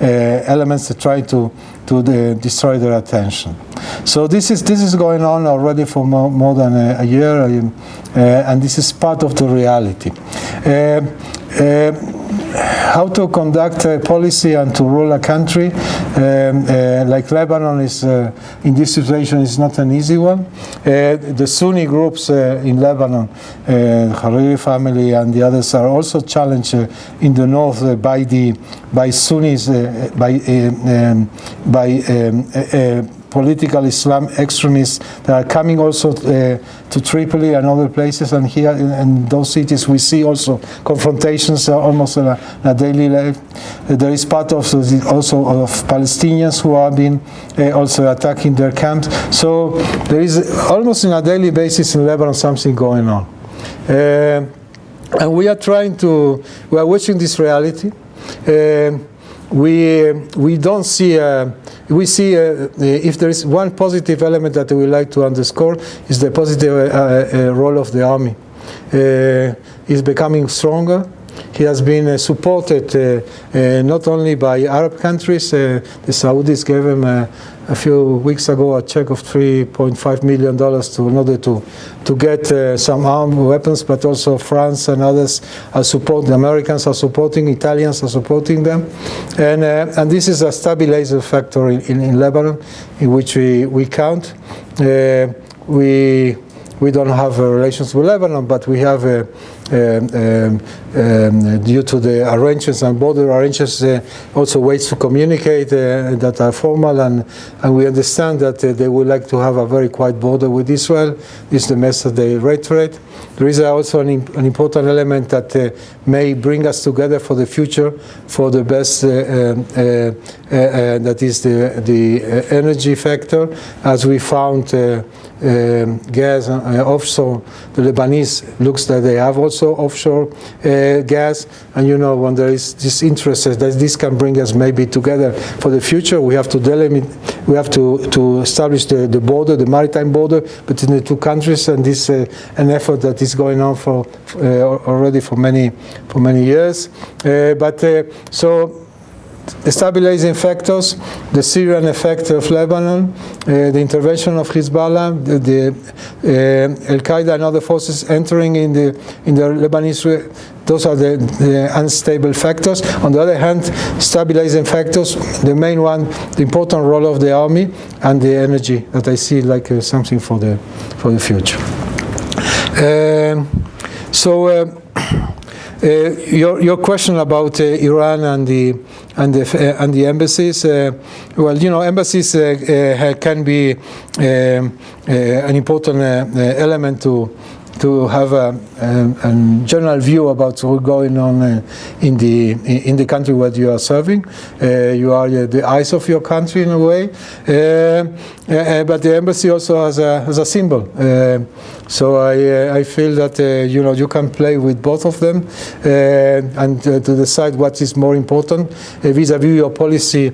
elements to try to destroy their attention. So this is going on already for more than a year, and this is part of the reality. How to conduct a policy and to rule a country like Lebanon is in this situation is not an easy one. The Sunni groups in Lebanon, Hariri family and the others, are also challenged in the north by Sunnis, by political Islam extremists that are coming also to Tripoli and other places, and here in those cities we see also confrontations almost on a daily life. There is part of also of Palestinians who are being also attacking their camps. So there is almost on a daily basis in Lebanon something going on, and we are watching this reality. We don't see. We see if there is one positive element that we like to underscore is the positive role of the army. Is becoming stronger. He has been supported not only by Arab countries. The Saudis gave him a few weeks ago a check of $3.5 million in order to get some armed weapons, but also France and others are supporting. The Americans are supporting, Italians are supporting them, and this is a stabilizer factor in Lebanon, in which we count. We don't have relations with Lebanon, but we have, due to the arrangements and border arrangements, also ways to communicate that are formal, and we understand that they would like to have a very quiet border with Israel. This is the message they reiterate. There is also an important element that may bring us together for the future, for the best, that is the energy factor, as we found gas offshore. The Lebanese looks that they have also offshore gas, and you know, when there is this interest that this can bring us maybe together for the future, we have to delimit, we have to establish the border, the maritime border between the two countries, and this an effort that is going on for already for many years. So the stabilizing factors, the Syrian effect of Lebanon, the intervention of Hezbollah, the Al-Qaeda and other forces entering in the Lebanese, those are the unstable factors. On the other hand, stabilizing factors, the main one, the important role of the army and the energy that I see like something for the future. Your question about Iran and the embassies. Well, you know, embassies can be an important element to have a general view about what's going on in the country where you are serving. You are the eyes of your country in a way, but the embassy also has a symbol. So I feel that you know, you can play with both of them and to decide what is more important vis-à-vis your policy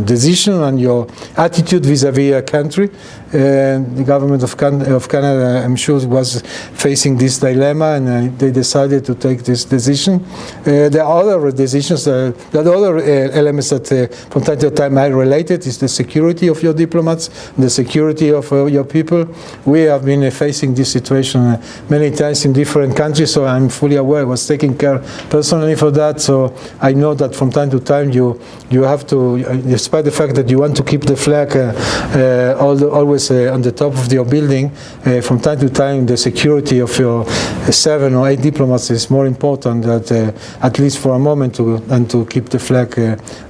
decision and your attitude vis-à-vis a country. The government of Canada, I'm sure, was facing this dilemma, and they decided to take this decision. There are other decisions, there are other elements that from time to time are related, is the security of your diplomats, the security of your people. We have been facing this situation many times in different countries, so I'm fully aware. I was taking care personally for that, so I know that from time time to time you have to, despite the fact that you want to keep the flag always on the top of your building, from time to time the security of your 7 or 8 diplomats is more important that at least for a moment to keep the flag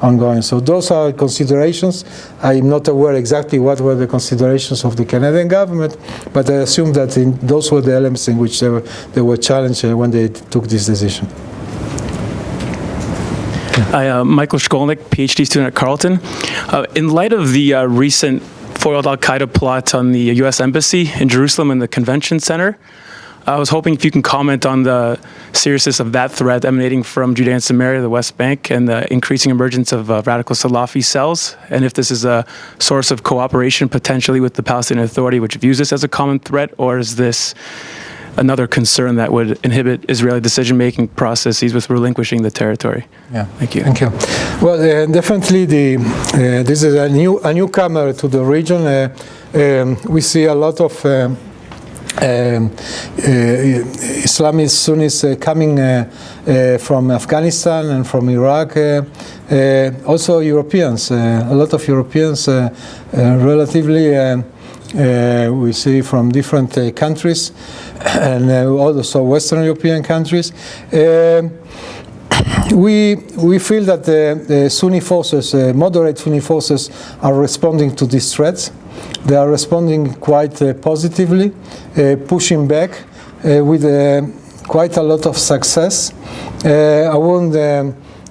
ongoing. So those are considerations. I'm not aware exactly what were the considerations of the Canadian government, but I assume that those were the elements in which they were challenged when they took this decision. Hi, Michael Shkolnik, PhD student at Carleton. In light of the recent foiled al-Qaeda plot on the U.S. Embassy in Jerusalem and the Convention Center, I was hoping if you can comment on the seriousness of that threat emanating from Judea and Samaria, the West Bank, and the increasing emergence of radical Salafi cells, and if this is a source of cooperation potentially with the Palestinian Authority, which views this as a common threat, or is this another concern that would inhibit Israeli decision-making processes with relinquishing the territory? Yeah, thank you. Thank you. Well, definitely, this is a newcomer to the region. We see a lot of Islamist Sunnis coming from Afghanistan and from Iraq. Also Europeans, a lot of Europeans, relatively. We see from different countries, and also Western European countries. We feel that the Sunni forces, moderate Sunni forces, are responding to these threats. They are responding quite positively, pushing back with quite a lot of success. I won't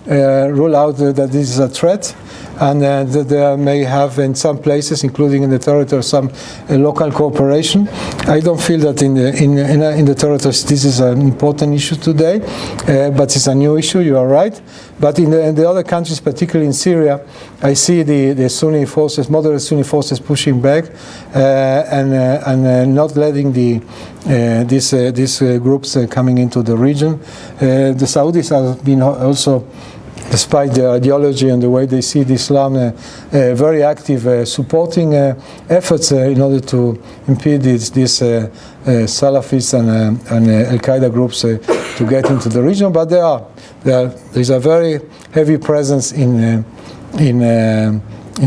rule out that this is a threat, and that they may have in some places, including in the territory, some local cooperation. I don't feel that in the territories this is an important issue today, but it's a new issue, you are right. But in the other countries, particularly in Syria, I see the Sunni forces, moderate Sunni forces, pushing back and not letting these groups coming into the region. The Saudis have been also, despite their ideology and the way they see the Islam, very active, supporting efforts in order to impede these Salafists and Al-Qaeda groups to get into the region. But there's a very heavy presence in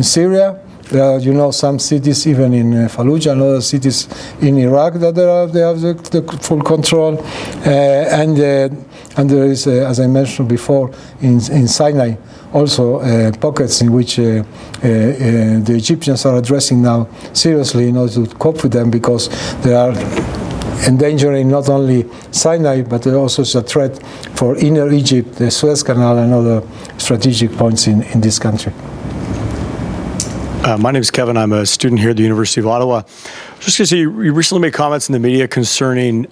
Syria. There are, some cities, even in Fallujah and other cities in Iraq, that they have the full control. And there is, as I mentioned before, in Sinai, also pockets in which the Egyptians are addressing now seriously in order to cope with them, because they are endangering not only Sinai, but also a threat for inner Egypt, the Suez Canal, and other strategic points in this country. My name is Kevin. I'm a student here at the University of Ottawa. Just going to say, you recently made comments in the media concerning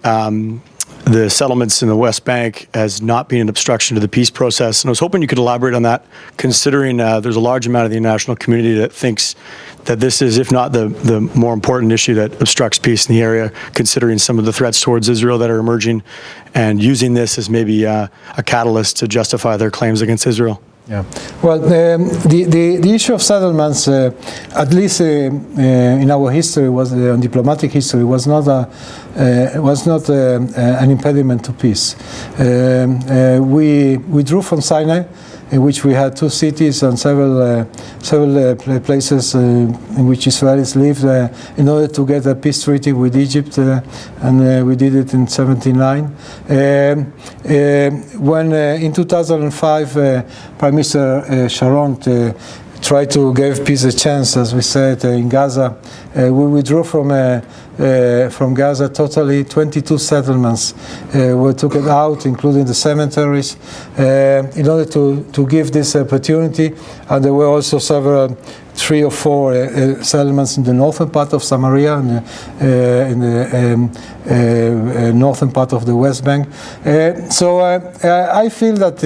the settlements in the West Bank as not being an obstruction to the peace process. And I was hoping you could elaborate on that, considering there's a large amount of the international community that thinks that this is, if not the more important issue that obstructs peace in the area, considering some of the threats towards Israel that are emerging, and using this as maybe a catalyst to justify their claims against Israel. Yeah. Well, the issue of settlements, at least in our history, diplomatic history, was not an impediment to peace. We withdrew from Sinai, in which we had 2 cities and several places in which Israelis lived, in order to get a peace treaty with Egypt, and we did it in '79. When in 2005, Prime Minister Sharon tried to give peace a chance, as we said, in Gaza, we withdrew from Gaza totally. 22 settlements were taken out, including the cemeteries, in order to give this opportunity. And there were also 3 or 4 settlements in the northern part of Samaria and in the northern part of the West Bank. So I feel that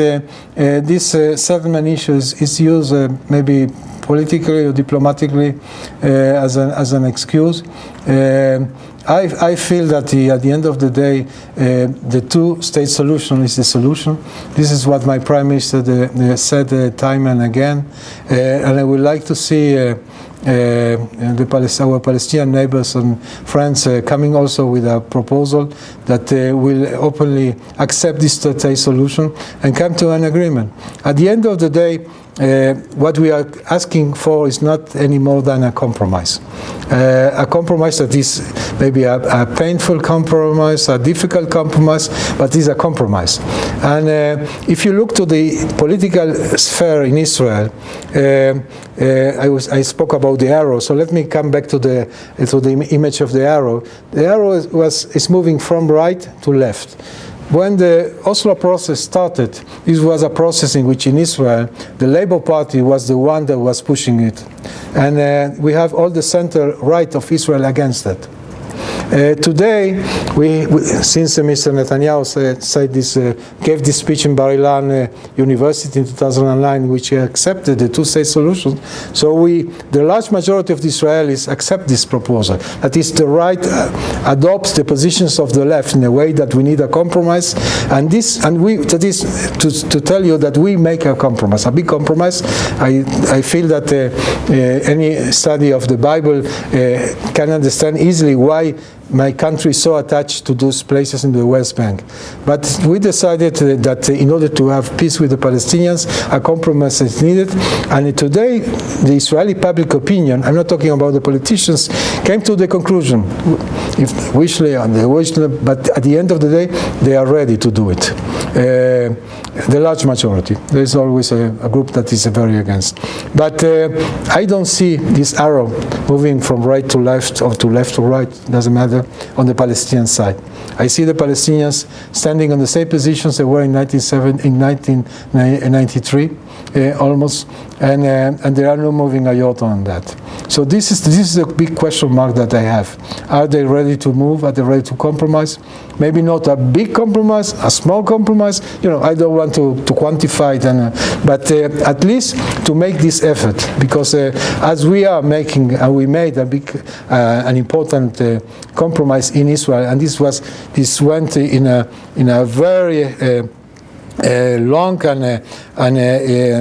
this settlement issue is used maybe politically or diplomatically as an excuse. I feel that at the end of the day, the 2-state solution is the solution. This is what my Prime Minister said time and again, and I would like to see our Palestinian neighbors and friends coming also with a proposal that will openly accept this two-state solution and come to an agreement. At the end of the day, what we are asking for is not any more than a compromise. A compromise that is maybe a painful compromise, a difficult compromise, but is a compromise. And if you look to the political sphere in Israel, I spoke about the arrow, so let me come back to the image of the arrow. The arrow is moving from right to left. When the Oslo process started, this was a process in which in Israel, the Labour Party was the one that was pushing it. And we have all the center-right of Israel against that. Today, since Mr. Netanyahu gave this speech in Bar Ilan University in 2009, which he accepted the two-state solution, so the large majority of the Israelis accept this proposal. That is, the right adopts the positions of the left in a way that we need a compromise, that is to tell you that we make a compromise, a big compromise. I feel that any study of the Bible can understand easily why my country is so attached to those places in the West Bank. But we decided that in order to have peace with the Palestinians, a compromise is needed. And today, the Israeli public opinion, I'm not talking about the politicians, came to the conclusion, but at the end of the day, they are ready to do it. The large majority. There is always a group that is very against. But I don't see this arrow moving from right to left or to left to right, doesn't matter, on the Palestinian side. I see the Palestinians standing on the same positions they were in 1993, almost, and they are not moving a iota on that. So this is a big question mark that I have. Are they ready to move? Are they ready to compromise? Maybe not a big compromise, a small compromise. I don't want to quantify it, but at least to make this effort, because as we are making, we made an important compromise in Israel, and this went in a very long and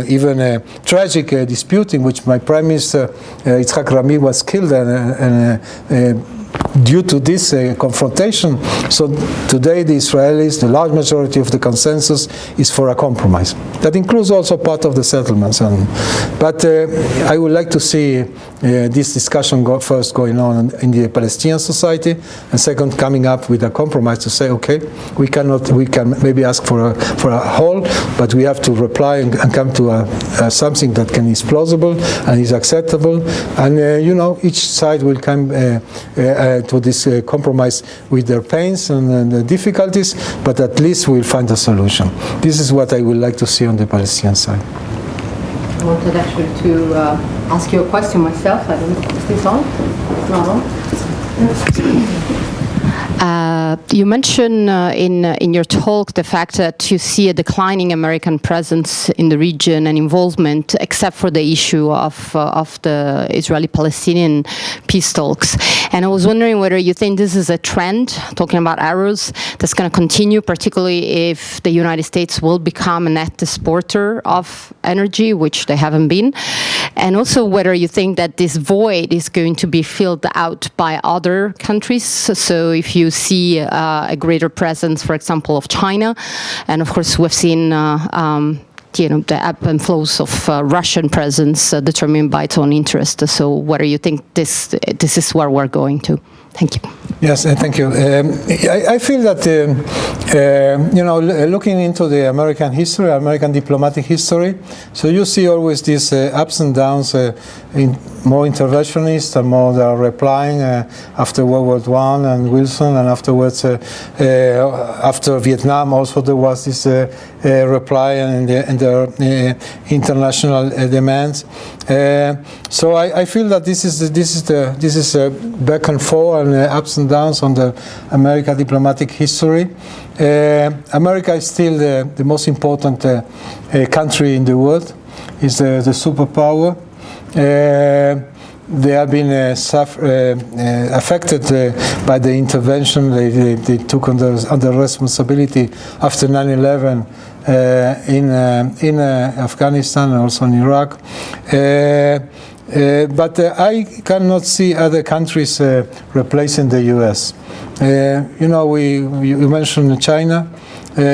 even tragic dispute in which my Prime Minister Yitzhak Rabin was killed due to this confrontation. So today the Israelis, the large majority of the consensus is for a compromise. That includes also part of the settlements. But I would like to see this discussion first going on in the Palestinian society, and second coming up with a compromise to say, okay, we can maybe ask for a whole, but we have to reply and come to something that is plausible and is acceptable, and each side will come to this compromise with their pains and the difficulties, but at least we'll find a solution. This is what I would like to see on the Palestinian side. I wanted actually to ask you a question myself. I don't know, is this on? It's not on? You mentioned in your talk the fact that you see a declining American presence in the region and involvement, except for the issue of the Israeli-Palestinian peace talks. And I was wondering whether you think this is a trend, talking about arrows, that's going to continue, particularly if the United States will become a net exporter of energy, which they haven't been. And also whether you think that this void is going to be filled out by other countries. So if you see a greater presence, for example, of China, and of course we've seen the ebb and flows of Russian presence determined by its own interest. So whether you think this is where we're going to. Thank you. Yes, thank you. I feel that, looking into the American history, American diplomatic history, so you see always these ups and downs, more interventionist and more they are replying after World War I and Wilson, and afterwards, after Vietnam, also there was this reply and the international demands. So I feel that this is back and forth and ups and downs on the American diplomatic history. America is still the most important country in the world. It's the superpower. They have been affected by the intervention they took under responsibility after 9/11 in Afghanistan and also in Iraq. But I cannot see other countries replacing the U.S. You mentioned China.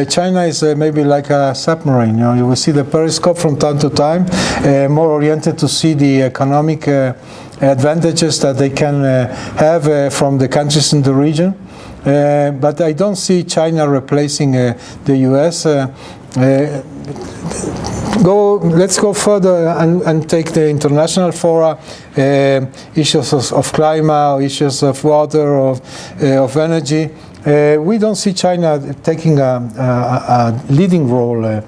China is maybe like a submarine. You will see the periscope from time to time, more oriented to see the economic advantages that they can have from the countries in the region. But I don't see China replacing the U.S. Let's go further and take the international fora, issues of climate, issues of water, of energy. We don't see China taking a leading role.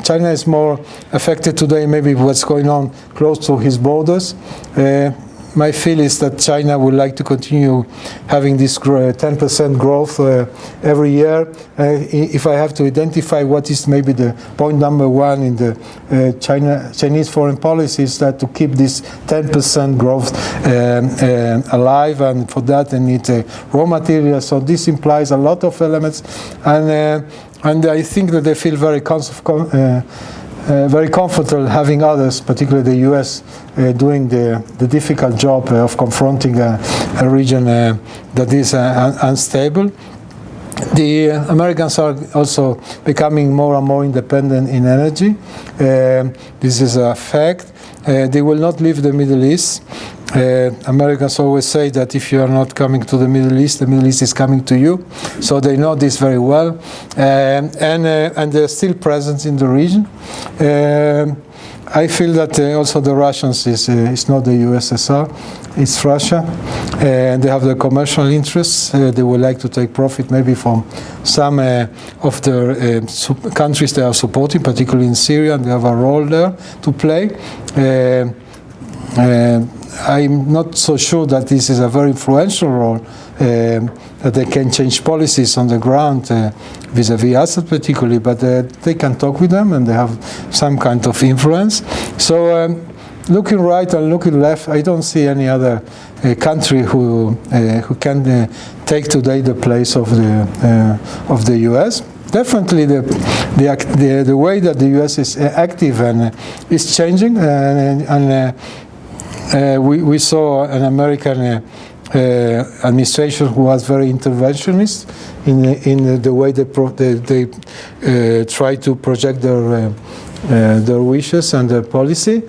China is more affected today maybe what's going on close to his borders. My feel is that China would like to continue having this 10% growth every year. If I have to identify what is maybe the point number one in the Chinese foreign policy, is that to keep this 10% growth alive, and for that they need raw materials. So this implies a lot of elements, and I think that they feel very comfortable having others, particularly the U.S., doing the difficult job of confronting a region that is unstable. The Americans are also becoming more and more independent in energy. This is a fact. They will not leave the Middle East. Americans always say that if you are not coming to the Middle East is coming to you. So they know this very well, and they're still present in the region. I feel that also the Russians is not the USSR, it's Russia, and they have the commercial interests. They would like to take profit maybe from some of the countries they are supporting, particularly in Syria, and they have a role there to play. I'm not so sure that this is a very influential role, that they can change policies on the ground vis-à-vis Assad particularly, but they can talk with them and they have some kind of influence. So looking right and looking left, I don't see any other country who can take today the place of the U.S. Definitely, the way that the U.S. is active and is changing, and we saw an American administration who was very interventionist in the way they try to project their wishes and their policy.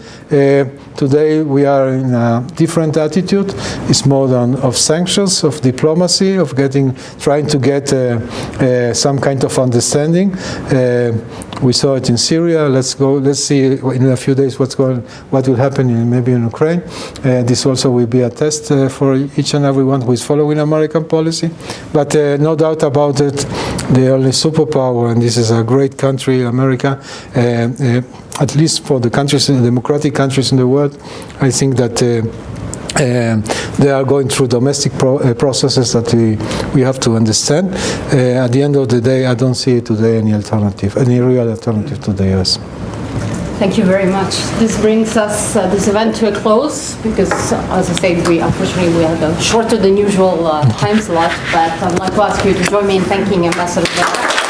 Today we are in a different attitude. It's more of sanctions, of diplomacy, of trying to get some kind of understanding. We saw it in Syria. Let's see in a few days what will happen maybe in Ukraine. This also will be a test for each and everyone who is following American policy. But no doubt about it, the only superpower, and this is a great country, America, at least for the countries, the democratic countries in the world, I think that they are going through domestic processes that we have to understand. At the end of the day, I don't see today any real alternative to the US. Thank you very much. This brings us this event to a close because, as I said, unfortunately we had a shorter than usual time slot. But I'd like to ask you to join me in thanking Ambassador.